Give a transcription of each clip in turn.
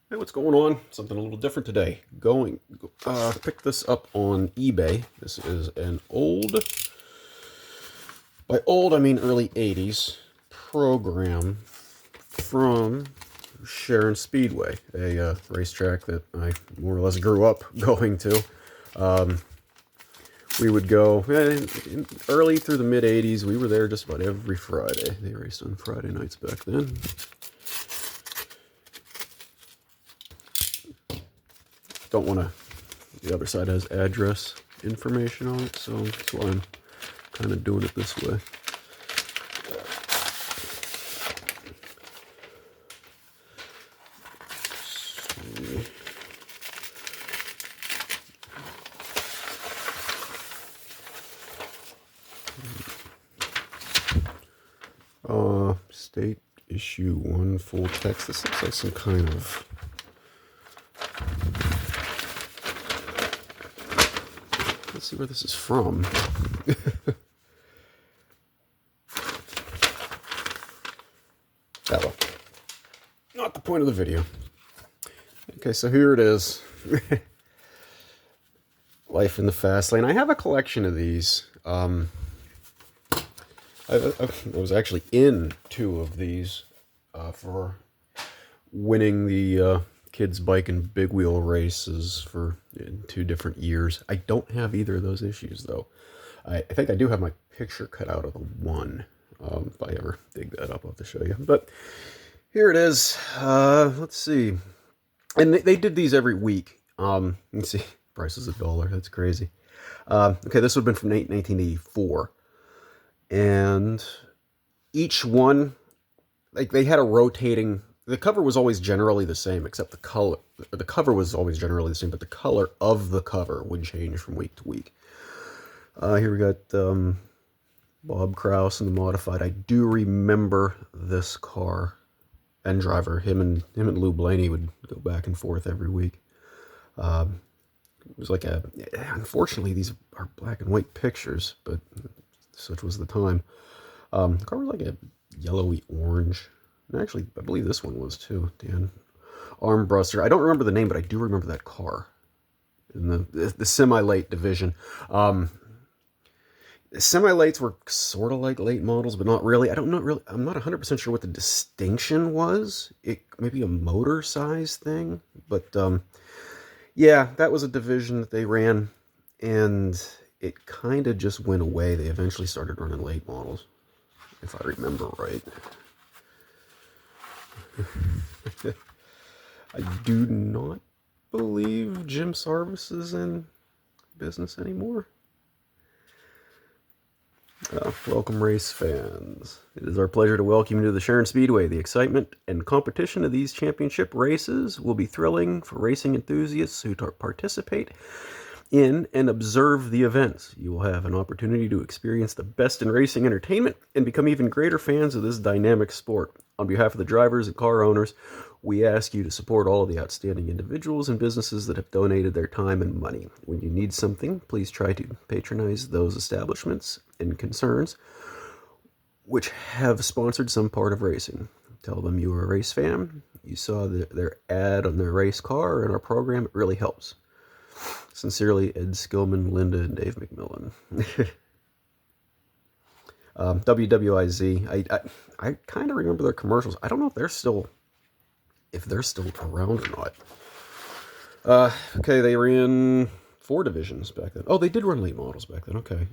Hey, what's going on? Something a little different today. Pick this up on eBay. This is an by old I mean early 80s program from Sharon Speedway, a racetrack that I more or less grew up going to. Um, we would go early through the mid 80s. We were there just about every Friday. They raced on Friday nights back then. Don't want to. The other side has address information on it, so that's why I'm kind of doing it this way. State issue 1 full text. This looks like some kind of. Let's see where this is from. Well, not the point of the video. Okay, so here it is. Life in the Fast Lane. I have a collection of these. I was actually in 2 of these for winning the kids' bike and big wheel races for 2 different years. I don't have either of those issues, though. I think I do have my picture cut out of the one. If I ever dig that up, I'll have to show you. But here it is. Let's see. And they did these every week. Let's see. Price is $1. That's crazy. Okay, this would have been from 1984. And each one, like, they had a rotating. The cover was always generally the same, except the color. The cover was always generally the same, but the color of the cover would change from week to week. Here we got Bob Kraus in the modified. I do remember this car and driver. Him and Lou Blaney would go back and forth every week. It was like unfortunately, these are black and white pictures, but such was the time. The car was like a yellowy orange. And actually, I believe this one was too, Dan. Armbruster. I don't remember the name, but I do remember that car in the semi-late division. Semi-lates were sort of like late models, but not really. I'm not 100% sure what the distinction was. It maybe a motor size thing, but yeah, that was a division that they ran, and it kind of just went away. They eventually started running late models, if I remember right. I do not believe Jim Sarvis is in business anymore. Welcome, race fans. It is our pleasure to welcome you to the Sharon Speedway. The excitement and competition of these championship races will be thrilling for racing enthusiasts who participate in and observe the events. You will have an opportunity to experience the best in racing entertainment and become even greater fans of this dynamic sport. On behalf of the drivers and car owners, we ask you to support all of the outstanding individuals and businesses that have donated their time and money. When you need something, please try to patronize those establishments and concerns which have sponsored some part of racing. Tell them you are a race fan. You saw their ad on their race car in our program. It really helps. Sincerely, Ed Skillman, Linda, and Dave McMillan. WWIZ. I kind of remember their commercials. I don't know if they're still around or not. Okay, they ran 4 divisions back then. Oh, they did run late models back then. Okay.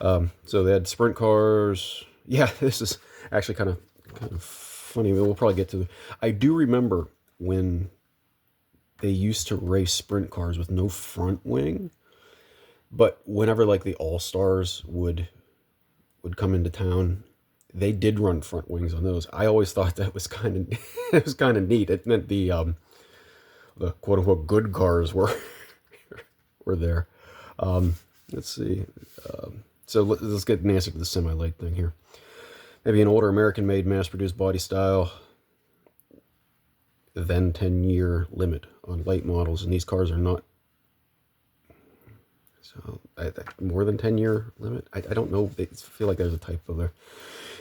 So they had sprint cars. Yeah, this is actually kind of funny. We'll probably get to. I do remember when they used to race sprint cars with no front wing, but whenever like the All-Stars would come into town, they did run front wings on those. I always thought that was kind of neat. It meant the quote unquote good cars were there. Let's see. So let's get an answer to the semi-late thing here. Maybe an older American-made, mass-produced body style. Then 10-year limit on late models, and these cars are not. So more than 10-year limit. I don't know. I feel like there's a typo there.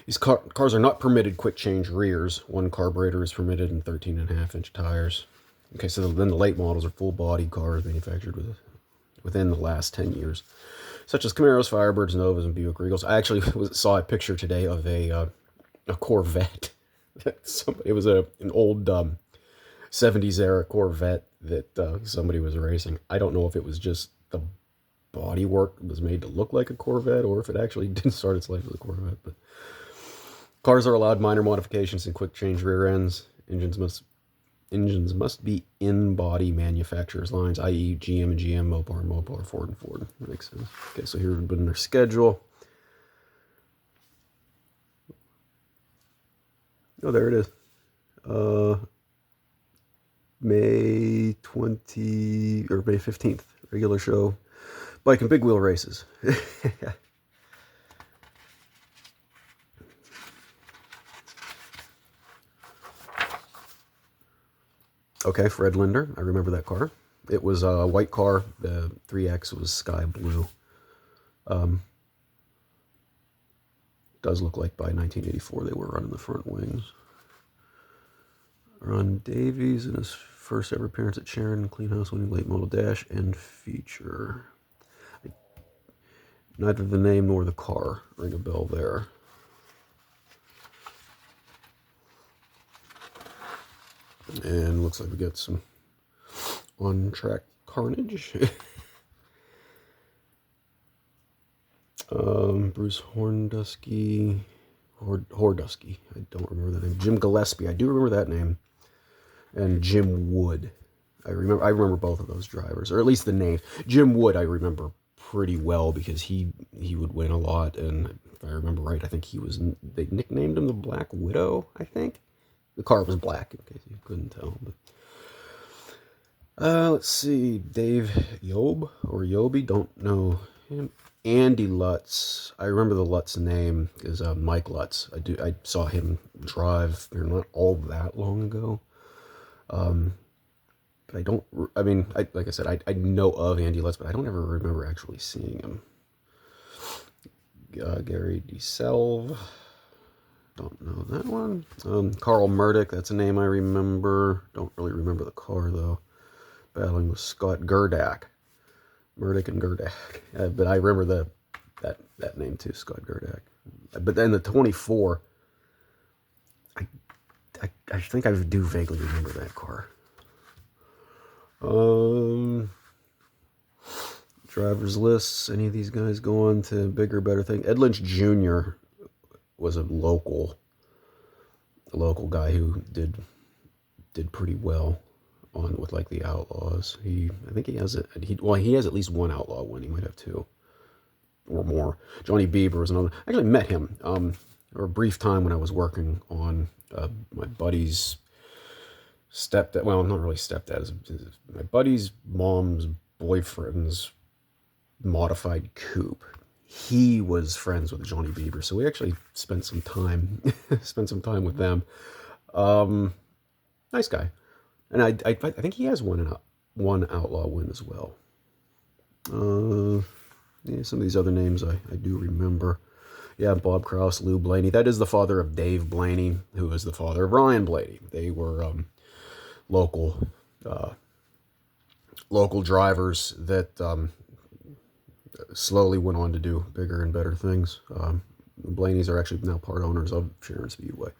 These cars are not permitted quick change rears. One carburetor is permitted in 13.5-inch tires. Okay, so then the late models are full body cars manufactured within the last 10 years, such as Camaros, Firebirds, Novas, and Buick Regals. I actually saw a picture today of a Corvette. It was an old 70s era Corvette that somebody was racing. I don't know if it was just the bodywork was made to look like a Corvette or if it actually did start its life as a Corvette. But cars are allowed minor modifications and quick change rear ends. Engines must be in body manufacturers' lines, i.e. GM and GM, Mopar and Mopar, Ford and Ford. That makes sense. Okay, so here's been their schedule. Oh, there it is. May 15th, regular show. Bike and big wheel races. Okay, Fred Linder. I remember that car. It was a white car. The 3X was sky blue. Does look like by 1984 they were running the front wings. Ron Davies in his first ever appearance at Sharon, Clean House, winning late model dash and feature. Neither the name nor the car ring a bell there. And looks like we got some on-track carnage. Bruce Hordusky. I don't remember that name. Jim Gillespie. I do remember that name. And Jim Wood. I remember both of those drivers, or at least the name. Jim Wood I remember pretty well because he would win a lot, and if I remember right, I think they nicknamed him the Black Widow, I think. The car was black, in case you couldn't tell. But let's see, Dave Yobi, don't know him. Andy Lutz, I remember the Lutz name is Mike Lutz. I saw him drive here not all that long ago. But I don't. I mean, like I said, I know of Andy Lutz, but I don't ever remember actually seeing him. Gary DeSelve. Don't know that one. Carl Murdoch, that's a name I remember. Don't really remember the car, though. Battling with Scott Gerdak. Murdoch and Gerdak. But I remember that name, too, Scott Gerdak. But then the 24, I think I do vaguely remember that car. Drivers lists. Any of these guys go on to bigger, better thing? Ed Lynch Jr. was a local guy who did pretty well on with like the Outlaws. I think he has at least one Outlaw win. He might have two or more. Johnny Bieber was another. I actually met him for a brief time when I was working on my buddy's stepdad. Well, not really stepdad. My buddy's mom's boyfriend's modified coupe. He was friends with Johnny Bieber, so we actually spent some time with them. Nice guy, and I think he has one Outlaw win as well. Yeah, some of these other names I do remember. Yeah, Bob Krause, Lou Blaney. That is the father of Dave Blaney, who is the father of Ryan Blaney. They were local drivers that slowly went on to do bigger and better things. The Blaneys are actually now part owners of Sharon Speedway.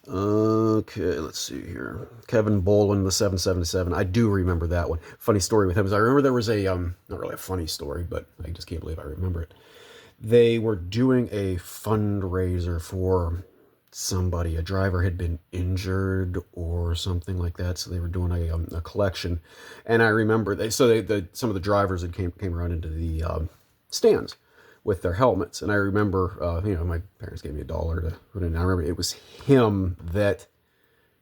Okay, let's see here. Kevin Bolin, the 777. I do remember that one. Funny story with him is I remember there was a, not really a funny story, but I just can't believe I remember it. They were doing a fundraiser for somebody. A driver had been injured or something like that, so they were doing a collection. And I remember some of the drivers that came around into the stands with their helmets. And I remember, my parents gave me $1 to put in. I remember it was him that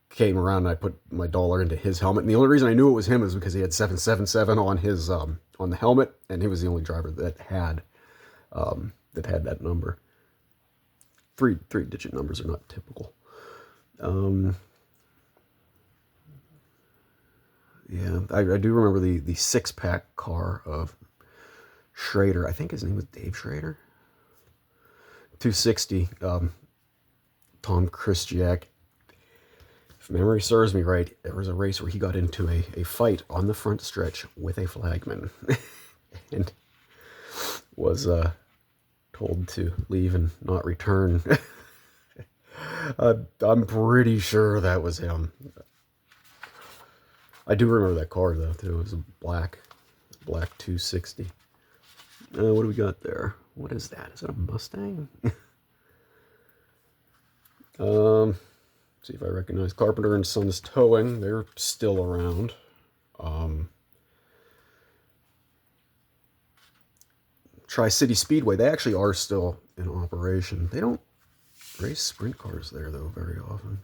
came around and I put my $1 into his helmet. And the only reason I knew it was him is because he had 777 on his on the helmet, and he was the only driver that had that number. Three-digit numbers are not typical. Yeah, I do remember the six-pack car of Schrader. I think his name was Dave Schrader. 260. Tom Kristiak. If memory serves me right, there was a race where he got into a fight on the front stretch with a flagman and was told to leave and not return. I'm pretty sure that was him. I do remember that car though too. It was a black 260. What do we got there? What is that? Is that a Mustang? See if I recognize Carpenter and Sons Towing. They're still around. Tri-City Speedway. They actually are still in operation. They don't race sprint cars there though very often.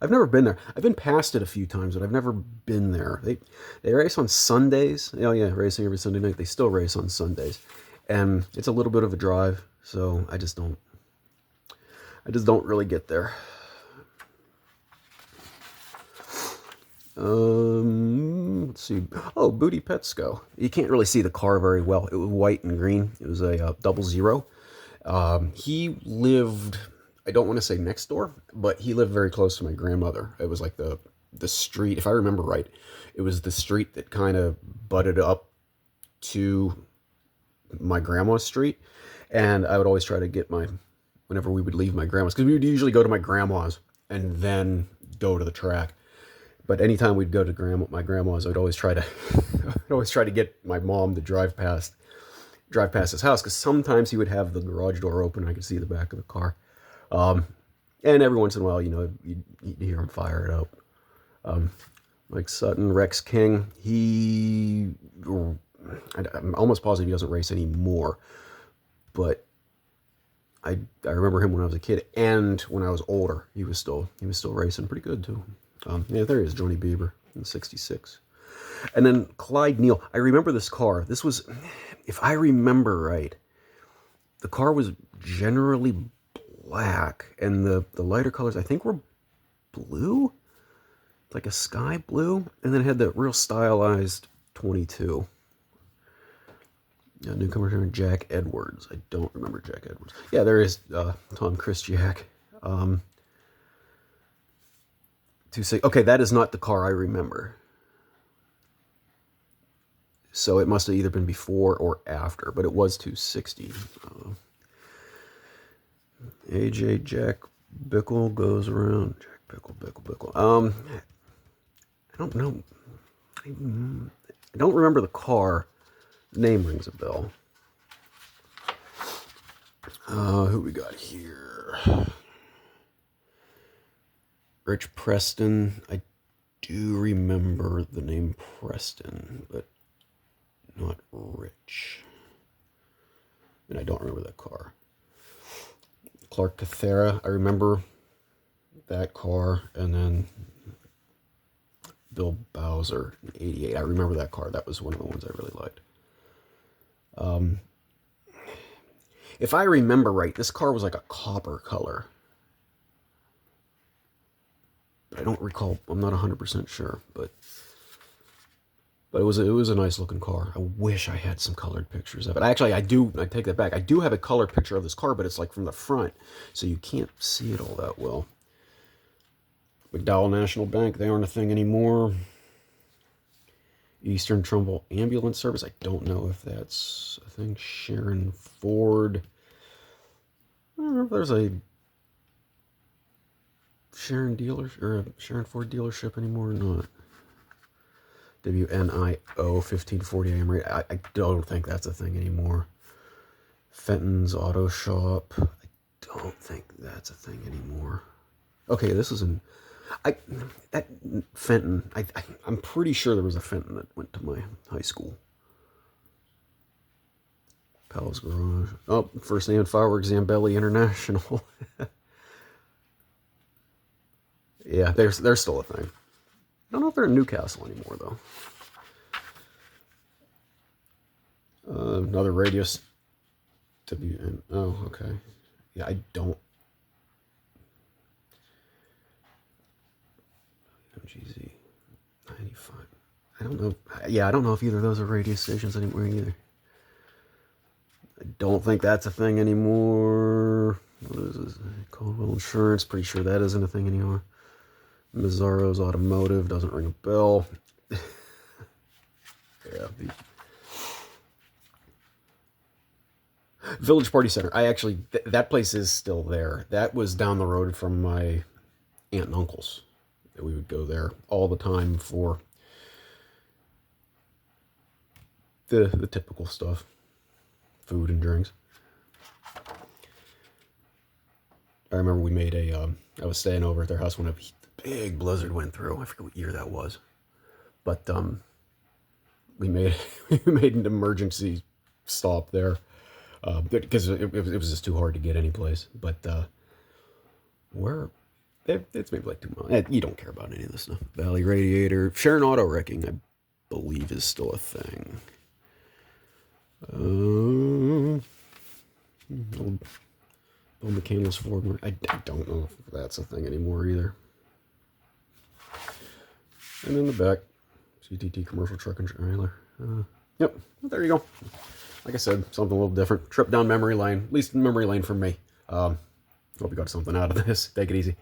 I've never been there. I've been past it a few times, but I've never been there. They race on Sundays. Oh yeah, racing every Sunday night. They still race on Sundays, and it's a little bit of a drive. So I just don't really get there. Let's see. Oh, Booty Petsko. You can't really see the car very well. It was white and green. It was a 00. He lived, I don't want to say next door, but he lived very close to my grandmother. It was like the street, if I remember right, it was the street that kind of butted up to my grandma's street. And I would always try to get whenever we would leave my grandma's, because we would usually go to my grandma's and then go to the track. But anytime we'd go to my grandma's, I'd always try to get my mom to drive past his house, because sometimes he would have the garage door open. I could see the back of the car, and every once in a while, you'd hear him fire it up. Mike Sutton, Rex King. I'm almost positive he doesn't race anymore, but I remember him when I was a kid, and when I was older, he was still racing pretty good too. Yeah, there he is, Johnny Bieber in '66. And then Clyde Neal. I remember this car. This was, if I remember right, the car was generally black, and the lighter colors, I think, were blue, like a sky blue, and then it had that real stylized 22. Newcomer here, Jack Edwards. I don't remember Jack Edwards. Yeah, there is Tom Kristiak. Okay, that is not the car I remember. So it must have either been before or after, but it was 260. AJ Jack Bickle goes around. Jack Bickle. I don't know. I don't remember the car. Name rings a bell. Who we got here? Rich Preston. I do remember the name Preston, but not Rich. And I don't remember that car. Clark Cathera. I remember that car. And then Bill Bowser in '88. I remember that car. That was one of the ones I really liked. If I remember right, this car was like a copper color. But I don't recall. I'm not 100% sure, but it was a nice looking car. I wish I had some colored pictures of it. Actually, I do. I take that back. I do have a colored picture of this car, but it's like from the front, so you can't see it all that well. McDowell National Bank, they aren't a thing anymore. Eastern Trumbull Ambulance Service, I don't know if that's a thing. Sharon Ford. I don't know if there's a Sharon Ford dealership anymore or not. WNIO 1540 AM rate. I don't think that's a thing anymore. Fenton's Auto Shop. I don't think that's a thing anymore. Okay, this is at Fenton. I'm pretty sure there was a Fenton that went to my high school. Powell's Garage. Oh, First Name Fireworks Zambelli International. Yeah, they're still a thing. I don't know if they're in Newcastle anymore, though. Another radio. WN. Oh, okay. Yeah, I don't. MGZ 95. don't know. Yeah, I don't know if either of those are radio stations anymore either. I don't think that's a thing anymore. What is this? Coldwell Insurance. Pretty sure that isn't a thing anymore. Mazzaro's Automotive. Doesn't ring a bell. Yeah. Village Party Center. I actually, that place is still there. That was down the road from my aunt and uncle's. We would go there all the time for the typical stuff, food and drinks. I remember we made I was staying over at their house when a big blizzard went through. I forget what year that was, but we made an emergency stop there because it was just too hard to get any place. But it's maybe like 2 miles. You don't care about any of this stuff. Valley Radiator, Sharon Auto Wrecking, I believe is still a thing. Old McCandless Ford. I don't know if that's a thing anymore either. And in the back, CTT Commercial Truck and Trailer. Yep, there you go. Like I said, something a little different. Trip down memory lane, at least memory lane for me. Hope you got something out of this. Take it easy.